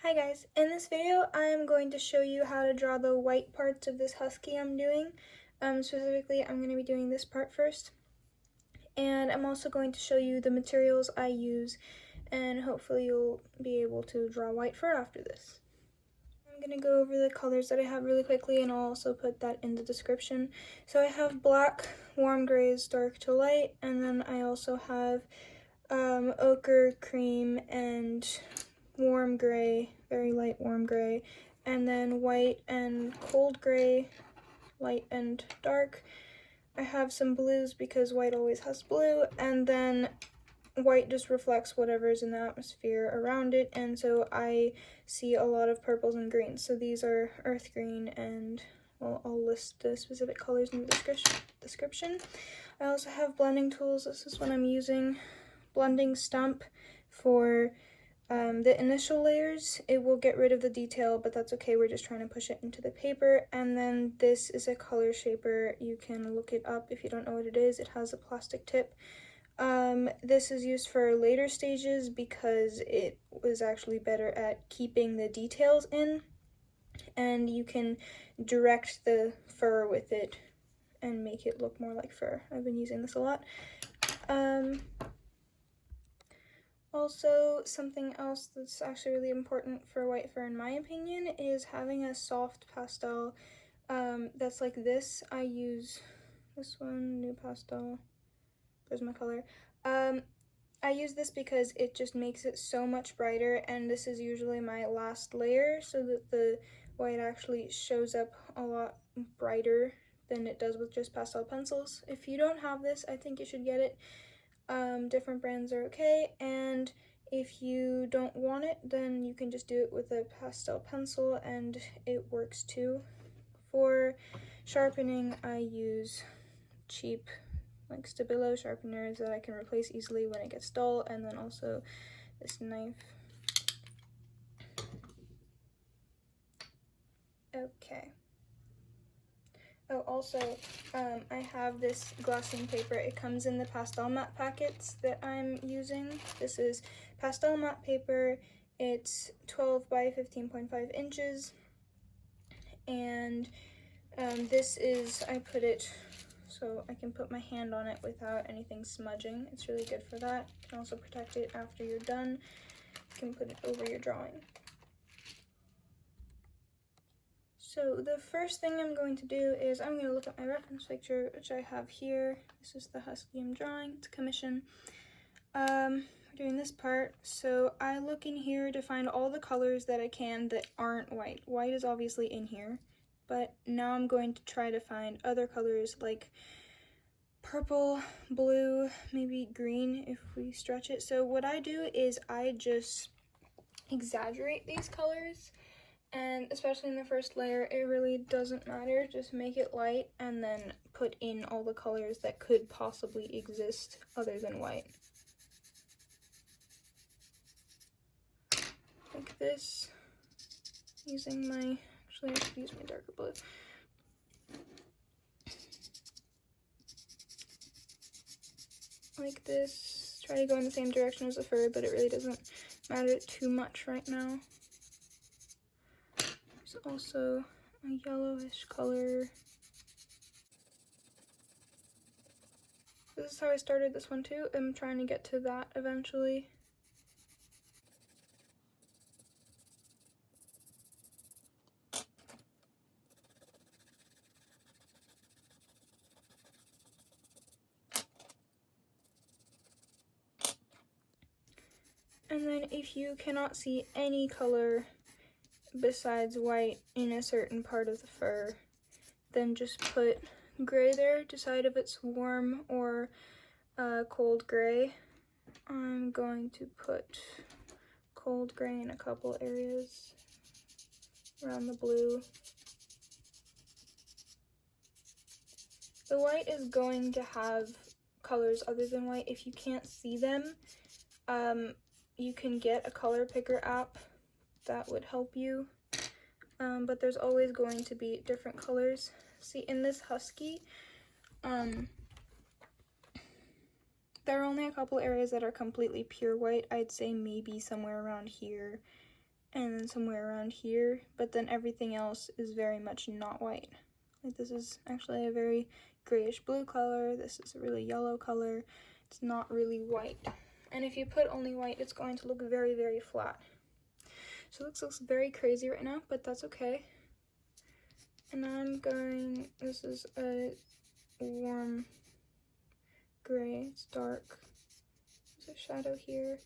Hi guys, in this video I am going to show you how to draw the white parts of this husky I'm doing. Specifically, I'm going to be doing this part first. And I'm also going to show you the materials I use, and hopefully you'll be able to draw white fur after this. I'm going to go over the colors that I have really quickly, and I'll also put that in the description. So I have black, warm grays, dark to light, and then I also have ochre, cream, and warm gray, very light warm gray, and then white and cold gray, light and dark. I have some blues because white always has blue, and then white just reflects whatever's in the atmosphere around it, and so I see a lot of purples and greens. So these are earth green, and well, I'll list the specific colors in the description. I also have blending tools. This is what I'm using. Blending stump for the initial layers. It will get rid of the detail, but that's okay, we're just trying to push it into the paper. And then this is a color shaper. You can look it up if you don't know what it is. It has a plastic tip. This is used for later stages because it was actually better at keeping the details in, and you can direct the fur with it and make it look more like fur. I've been using this a lot. Also, something else that's actually really important for white fur, in my opinion, is having a soft pastel that's like this. I use this one, Nupastel. There's my color. I use this because it just makes it so much brighter, and this is usually my last layer so that the white actually shows up a lot brighter than it does with just pastel pencils. If you don't have this, I think you should get it. Different brands are okay, and if you don't want it, then you can just do it with a pastel pencil and it works too. For sharpening, I use cheap like Stabilo sharpeners that I can replace easily when it gets dull, and then also this knife. Okay. Oh, also, I have this glossing paper. It comes in the Pastelmat packets that I'm using. This is Pastelmat paper. It's 12 by 15.5 inches. And this is, I put it so I can put my hand on it without anything smudging. It's really good for that. You can also protect it after you're done. You can put it over your drawing. So the first thing I'm going to do is I'm going to look at my reference picture, which I have here. This is the husky I'm drawing. It's a commission. We're doing this part. So I look in here to find all the colors that I can that aren't white. White is obviously in here, but now I'm going to try to find other colors like purple, blue, maybe green if we stretch it. So what I do is I just exaggerate these colors. And especially in the first layer, it really doesn't matter. Just make it light and then put in all the colors that could possibly exist other than white. Like this. Using my, actually I should use my darker blue. Like this. Try to go in the same direction as the fur, but it really doesn't matter too much right now. There's also a yellowish color. This is how I started this one too. I'm trying to get to that eventually. And then if you cannot see any color besides white in a certain part of the fur, then just put gray there. Decide if it's warm or cold gray. I'm going to put cold gray in a couple areas around the blue. The white is going to have colors other than white. If you can't see them, you can get a color picker app that would help you, but there's always going to be different colors. See, in this husky, there are only a couple areas that are completely pure white. I'd say maybe somewhere around here and then somewhere around here, but then everything else is very much not white. Like this is actually a very grayish blue color, this is a really yellow color, it's not really white. And if you put only white, it's going to look very, very flat. So this looks very crazy right now, but that's okay. And I'm going, this is a warm gray, it's dark. There's a shadow here.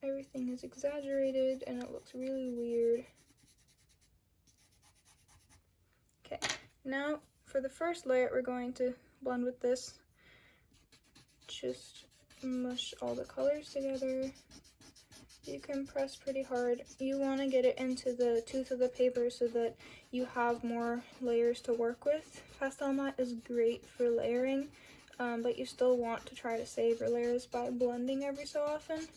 Everything is exaggerated and it looks really weird. Okay, now for the first layer, we're going to blend with this. Just mush all the colors together. You can press pretty hard. You want to get it into the tooth of the paper so that you have more layers to work with. Pastelmat is great for layering, but you still want to try to save your layers by blending every so often.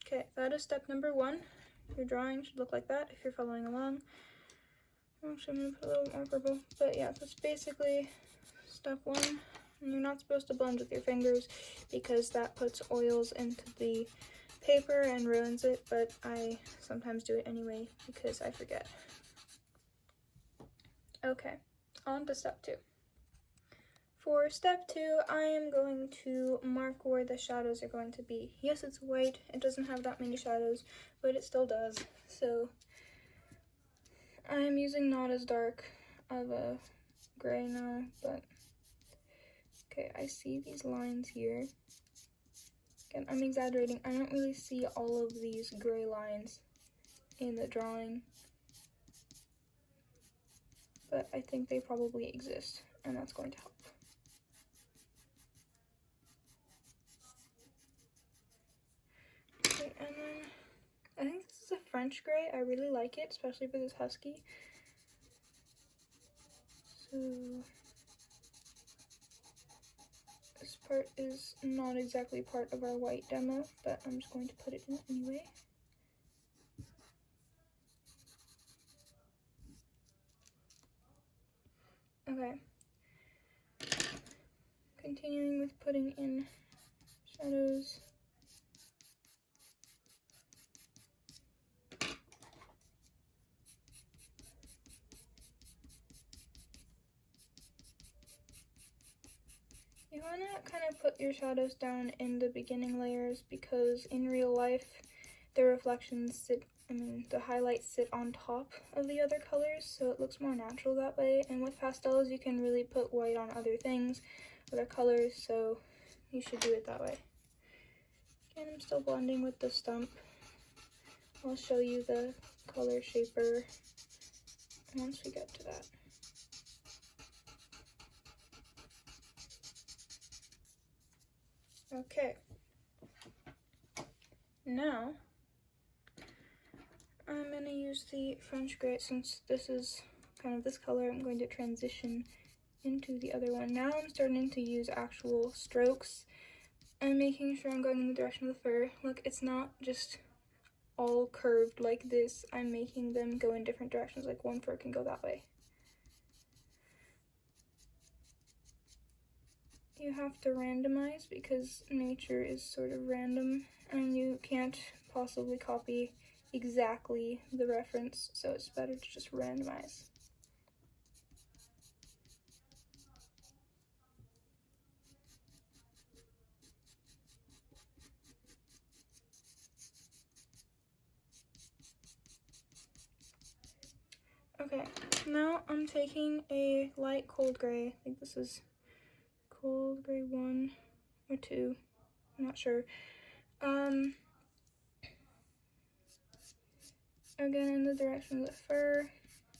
Okay, that is step number 1. Your drawing should look like that if you're following along. Actually, I'm going to put a little more purple, but yeah, that's basically step 1. And you're not supposed to blend with your fingers because that puts oils into the paper and ruins it, but I sometimes do it anyway because I forget. Okay, on to step 2. For step 2, I am going to mark where the shadows are going to be. Yes, it's white, it doesn't have that many shadows, but it still does. So I'm using not as dark of a gray now, but okay, I see these lines here. Again, I'm exaggerating. I don't really see all of these gray lines in the drawing, but I think they probably exist, and that's going to help. Okay, and then I think this is a French gray. I really like it, especially for this Husky. So this part is not exactly part of our white demo, but I'm just going to put it in anyway. Okay. Continuing with putting in shadows. You want to kind of put your shadows down in the beginning layers because in real life the reflections the highlights sit on top of the other colors, so it looks more natural that way. And with pastels you can really put white on other things, other colors, so you should do it that way. And I'm still blending with the stump. I'll show you the color shaper once we get to that. Okay, now I'm going to use the French gray. Since this is kind of this color, I'm going to transition into the other one. Now I'm starting to use actual strokes and making sure I'm going in the direction of the fur. Look, it's not just all curved like this. I'm making them go in different directions, like one fur can go that way. You have to randomize because nature is sort of random and you can't possibly copy exactly the reference, so it's better to just randomize. Okay, now I'm taking a light cold gray. I think this is cold gray 1 or 2, I'm not sure. Again, in the direction of the fur.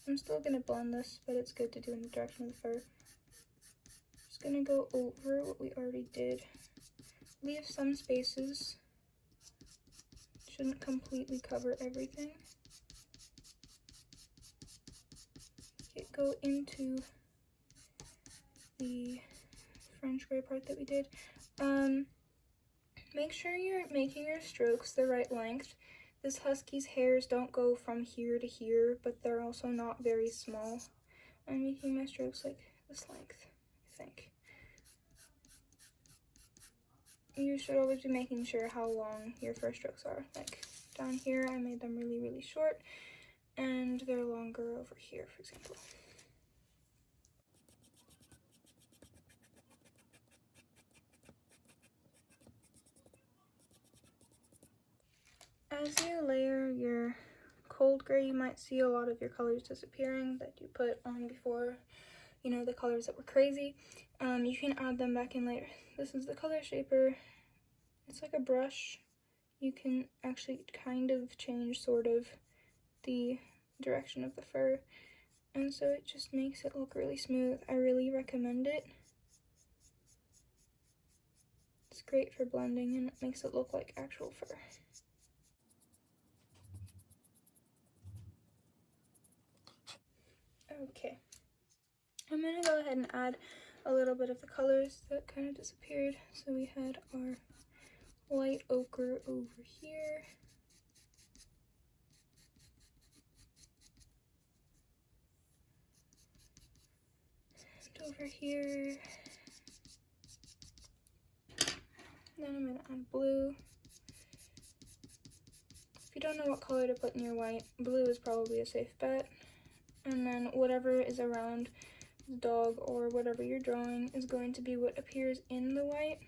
I'm still gonna blend this, but it's good to do in the direction of the fur. Just gonna go over what we already did. Leave some spaces. Shouldn't completely cover everything. Go into the French gray part that we did. Make sure you're making your strokes the right length. This Husky's hairs don't go from here to here, but they're also not very small. I'm making my strokes like this length, I think. You should always be making sure how long your first strokes are. Like down here, I made them really, really short, and they're longer over here, for example. As you layer your cold gray, you might see a lot of your colors disappearing that you put on before, you know, the colors that were crazy. You can add them back in later. This is the color shaper. It's like a brush. You can actually kind of change sort of the direction of the fur, and so it just makes it look really smooth. I really recommend it. It's great for blending and it makes it look like actual fur. Okay, I'm gonna go ahead and add a little bit of the colors that kind of disappeared. So we had our light ochre over here. And over here. Then I'm gonna add blue. If you don't know what color to put in your white, blue is probably a safe bet. And then whatever is around the dog or whatever you're drawing is going to be what appears in the white.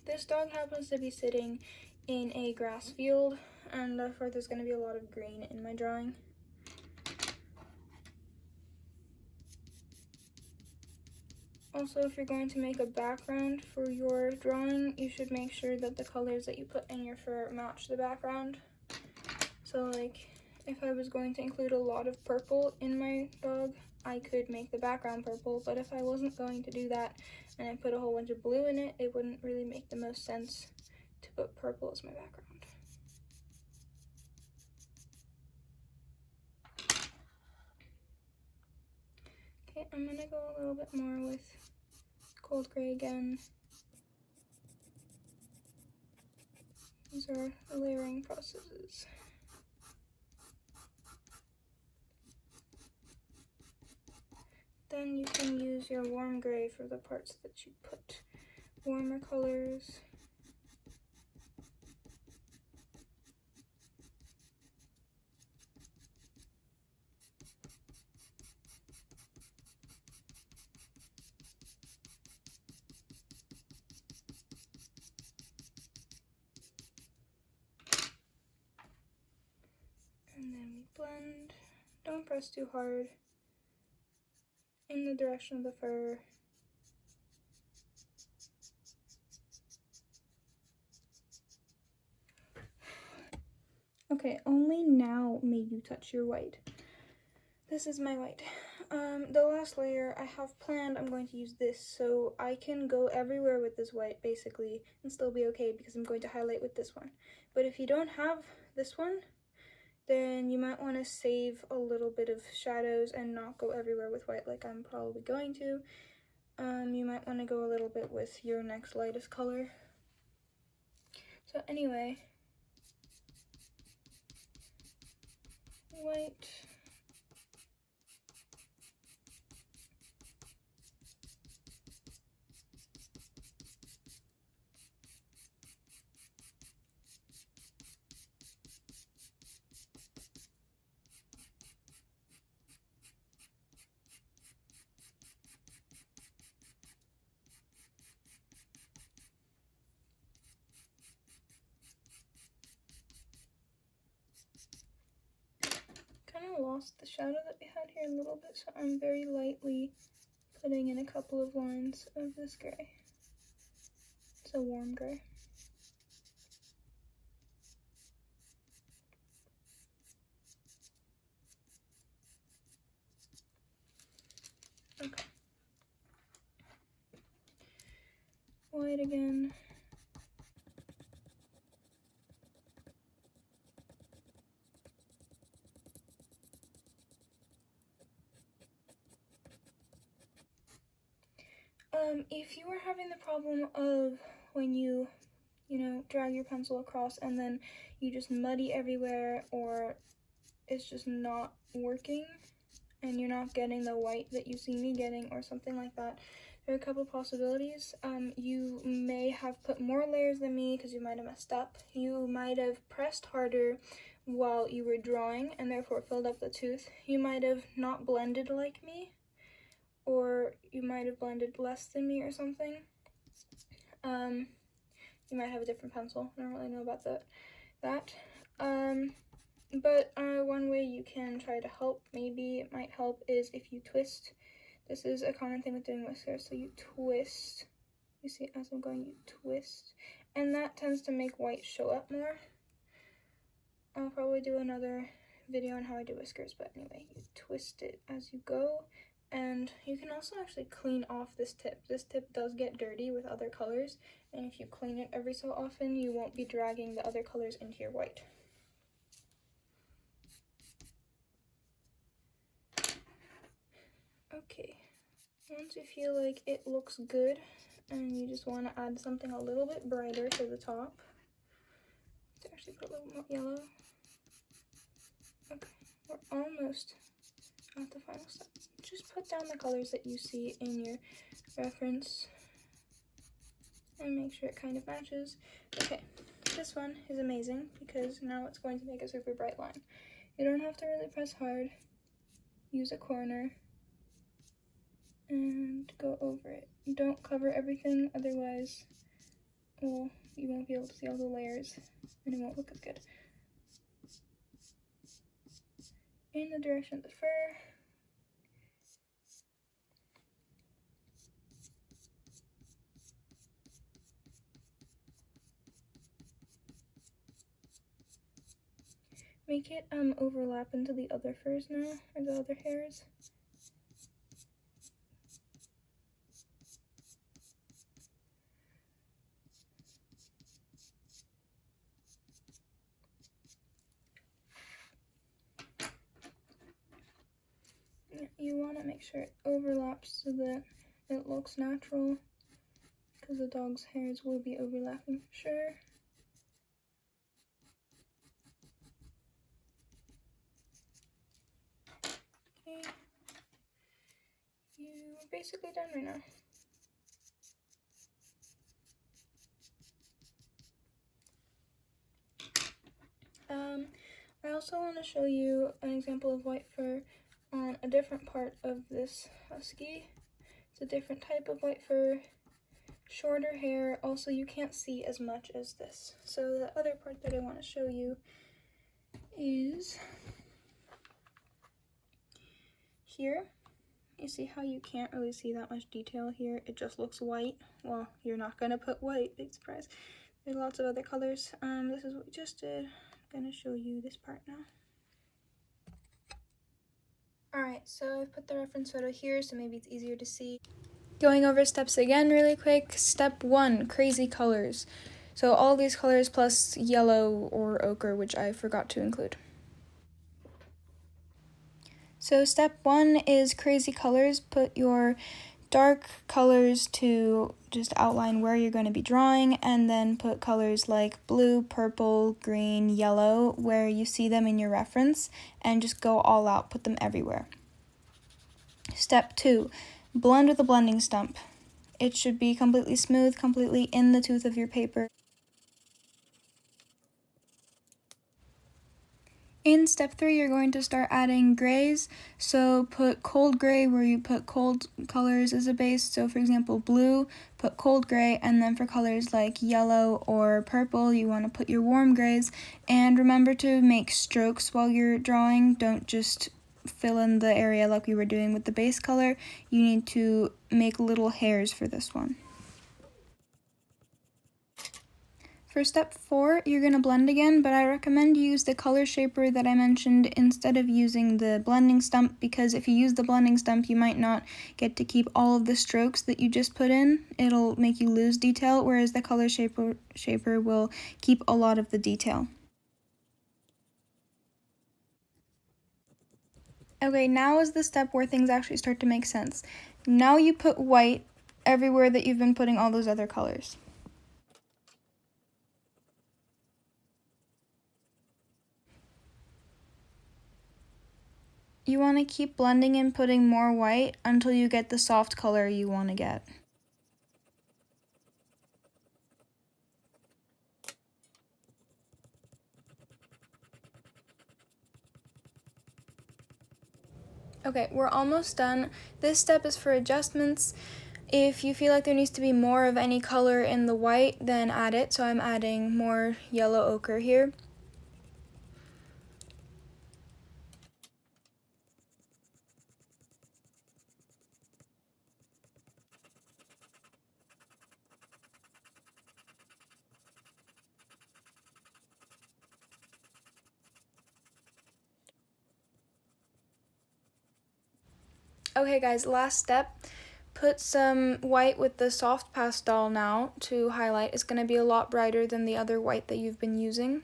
This dog happens to be sitting in a grass field, and therefore there's going to be a lot of green in my drawing. Also, if you're going to make a background for your drawing, you should make sure that the colors that you put in your fur match the background. So like, if I was going to include a lot of purple in my dog, I could make the background purple, but if I wasn't going to do that and I put a whole bunch of blue in it, it wouldn't really make the most sense to put purple as my background. Okay, I'm gonna go a little bit more with cold gray again. These are the layering processes. Then you can use your warm gray for the parts that you put warmer colors. And then we blend. Don't press too hard in the direction of the fur. Okay, only now may you touch your white. This is my white. The last layer I have planned, I'm going to use this so I can go everywhere with this white basically and still be okay because I'm going to highlight with this one. But if you don't have this one, then you might want to save a little bit of shadows and not go everywhere with white like I'm probably going to. You might want to go a little bit with your next lightest color. So anyway, white. Kind of lost the shadow that we had here a little bit, so I'm very lightly putting in a couple of lines of this gray. It's a warm gray. Okay. White again. If you are having the problem of when you drag your pencil across and then you just muddy everywhere or it's just not working and you're not getting the white that you see me getting or something like that, there are a couple possibilities. You may have put more layers than me because you might have messed up. You might have pressed harder while you were drawing and therefore filled up the tooth. You might have not blended like me, or you might have blended less than me or something. You might have a different pencil. I don't really know about that. But one way you can try to help, maybe it might help, is if you twist. This is a common thing with doing whiskers, so you twist. You see, as I'm going, you twist. And that tends to make white show up more. I'll probably do another video on how I do whiskers, but anyway, you twist it as you go. And you can also actually clean off this tip. This tip does get dirty with other colors, and if you clean it every so often, you won't be dragging the other colors into your white. Okay, once you feel like it looks good, and you just want to add something a little bit brighter to the top, let's actually put a little more yellow. Okay, we're almost at the final step. Just put down the colors that you see in your reference and make sure it kind of matches. Okay, this one is amazing because now it's going to make a super bright line. You don't have to really press hard. Use a corner and go over it. Don't cover everything, otherwise, well, you won't be able to see all the layers and it won't look as good. In the direction of the fur. Make it overlap into the other furs now, or the other hairs. You want to make sure it overlaps so that it looks natural, because the dog's hairs will be overlapping for sure. Okay, you're basically done right now. I also want to show you an example of white fur on a different part of this husky. It's a different type of white fur, shorter hair. Also, you can't see as much as this. So the other part that I want to show you is here. You see how you can't really see that much detail here? It just looks white. Well, you're not gonna put white, big surprise. There's lots of other colors. This is what we just did. I'm gonna show you this part now. Alright, so I've put the reference photo here so maybe it's easier to see. Going over steps again really quick. Step 1, crazy colors. So all these colors plus yellow or ochre, which I forgot to include. So step 1 is crazy colors. Put your dark colors to just outline where you're going to be drawing, and then put colors like blue, purple, green, yellow where you see them in your reference, and just go all out, put them everywhere. Step 2, blend with a blending stump. It should be completely smooth, completely in the tooth of your paper. In step 3, you're going to start adding grays, so put cold gray where you put cold colors as a base. So for example, blue, put cold gray, and then for colors like yellow or purple, you want to put your warm grays. And remember to make strokes while you're drawing. Don't just fill in the area like we were doing with the base color. You need to make little hairs for this one. For step 4, you're going to blend again, but I recommend you use the color shaper that I mentioned instead of using the blending stump, because if you use the blending stump, you might not get to keep all of the strokes that you just put in. It'll make you lose detail, whereas the color shaper will keep a lot of the detail. Okay, now is the step where things actually start to make sense. Now you put white everywhere that you've been putting all those other colors. You want to keep blending and putting more white until you get the soft color you want to get. Okay, we're almost done. This step is for adjustments. If you feel like there needs to be more of any color in the white, then add it. So I'm adding more yellow ochre here. Okay guys, last step. Put some white with the soft pastel now to highlight. It's going to be a lot brighter than the other white that you've been using.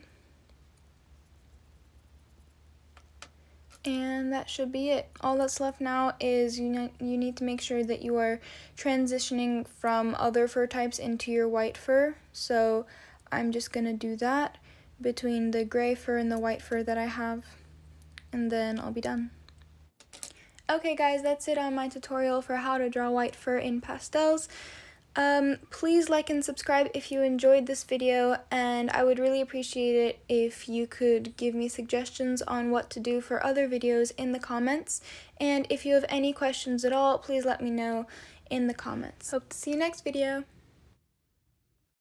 And that should be it. All that's left now is you need to make sure that you are transitioning from other fur types into your white fur. So I'm just going to do that between the gray fur and the white fur that I have, and then I'll be done. Okay guys, that's it on my tutorial for how to draw white fur in pastels. Please like and subscribe if you enjoyed this video, and I would really appreciate it if you could give me suggestions on what to do for other videos in the comments. And if you have any questions at all, please let me know in the comments. Hope to see you next video.